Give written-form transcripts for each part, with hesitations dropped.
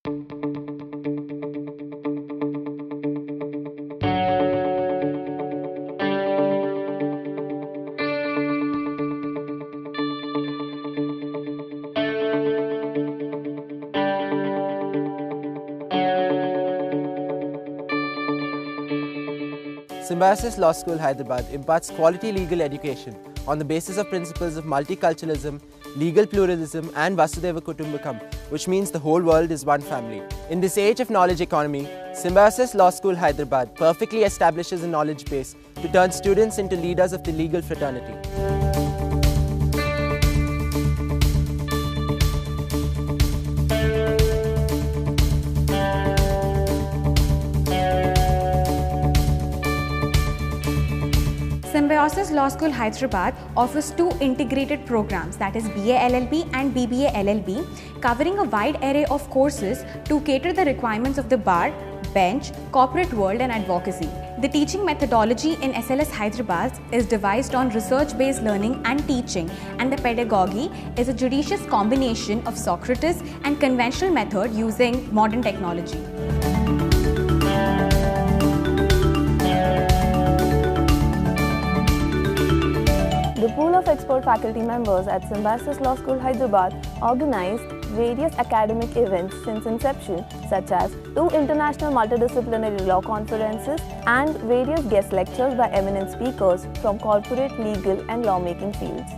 Symbiosis Law School, Hyderabad imparts quality legal education on the basis of principles of multiculturalism, legal pluralism and Vasudhaiva Kutumbakam, which means the whole world is one family. In this age of knowledge economy, Symbiosis Law School, Hyderabad perfectly establishes a knowledge base to turn students into leaders of the legal fraternity. Symbiosis Law School, Hyderabad offers two integrated programs, that is BA LLB and BBA LLB, covering a wide array of courses to cater the requirements of the bar, bench, corporate world and advocacy. The teaching methodology in SLS Hyderabad is devised on research-based learning and teaching, and the pedagogy is a judicious combination of Socrates and conventional method using modern technology. The pool of expert faculty members at Symbiosis Law School, Hyderabad organized various academic events since inception, such as 2 international multidisciplinary law conferences and various guest lectures by eminent speakers from corporate, legal and lawmaking fields.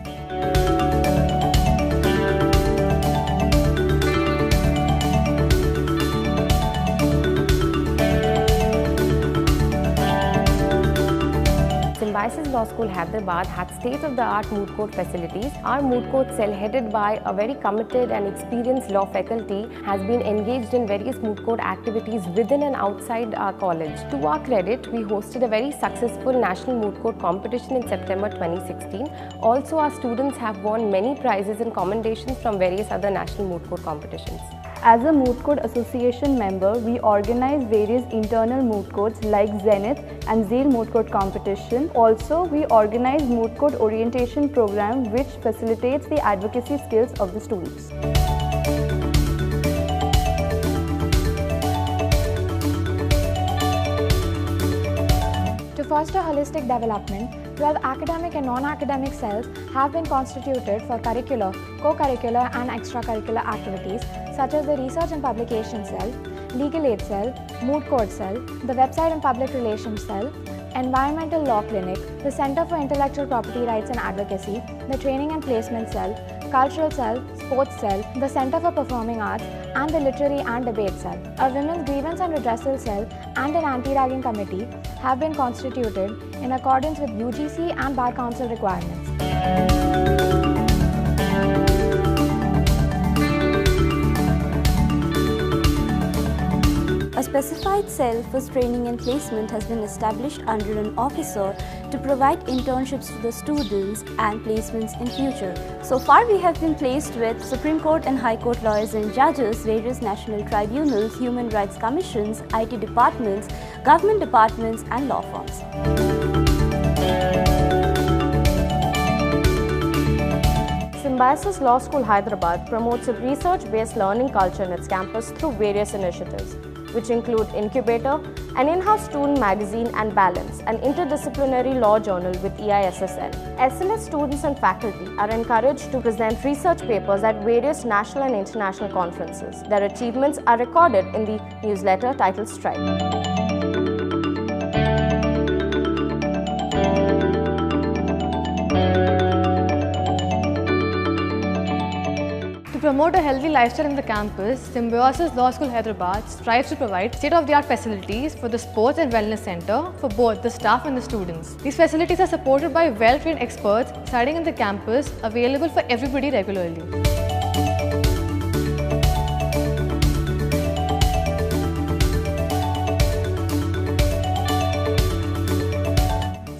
Symbiosis Law School, Hyderabad had state-of-the-art moot court facilities. Our moot court cell, headed by a very committed and experienced law faculty, has been engaged in various moot court activities within and outside our college. To our credit, we hosted a very successful national moot court competition in September 2016. Also, our students have won many prizes and commendations from various other national moot court competitions. As a Moot Court Association member, we organize various internal moot courts like Zenith and Zeal Moot Court competition. Also, we organize Moot Court orientation program which facilitates the advocacy skills of the students. To foster holistic development, 12 academic and non-academic cells have been constituted for curricular, co-curricular and extracurricular activities such as the Research and Publication Cell, Legal Aid Cell, Moot Court Cell, the Website and Public Relations Cell, Environmental Law Clinic, the Center for Intellectual Property Rights and Advocacy, the Training and Placement Cell, Cultural Cell, Sports Cell, the Center for Performing Arts and the Literary and Debate Cell. A Women's Grievance and Redressal Cell and an Anti-Ragging Committee have been constituted in accordance with UGC and Bar Council requirements. A specified cell for training and placement has been established under an officer to provide internships to the students and placements in future. So far we have been placed with Supreme Court and High Court lawyers and judges, various national tribunals, human rights commissions, IT departments, government departments and law firms. Symbiosis Law School, Hyderabad promotes a research-based learning culture in its campus through various initiatives, which include Incubator, an in-house student magazine, and Balance, an interdisciplinary law journal with EISSN. SLS students and faculty are encouraged to present research papers at various national and international conferences. Their achievements are recorded in the newsletter titled Stripe. To promote a healthy lifestyle in the campus, Symbiosis Law School, Hyderabad strives to provide state-of-the-art facilities for the Sports and Wellness Center for both the staff and the students. These facilities are supported by well-trained experts studying in the campus, available for everybody regularly.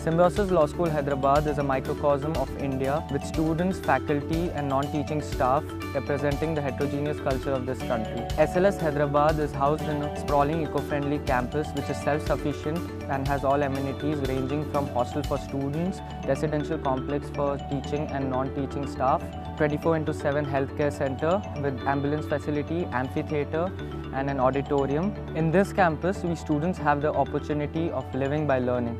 Symbiosis Law School, Hyderabad is a microcosm of India with students, faculty and non-teaching staff representing the heterogeneous culture of this country. SLS Hyderabad is housed in a sprawling eco-friendly campus which is self-sufficient and has all amenities ranging from hostel for students, residential complex for teaching and non-teaching staff, 24/7 healthcare center with ambulance facility, amphitheatre and an auditorium. In this campus, we students have the opportunity of living by learning.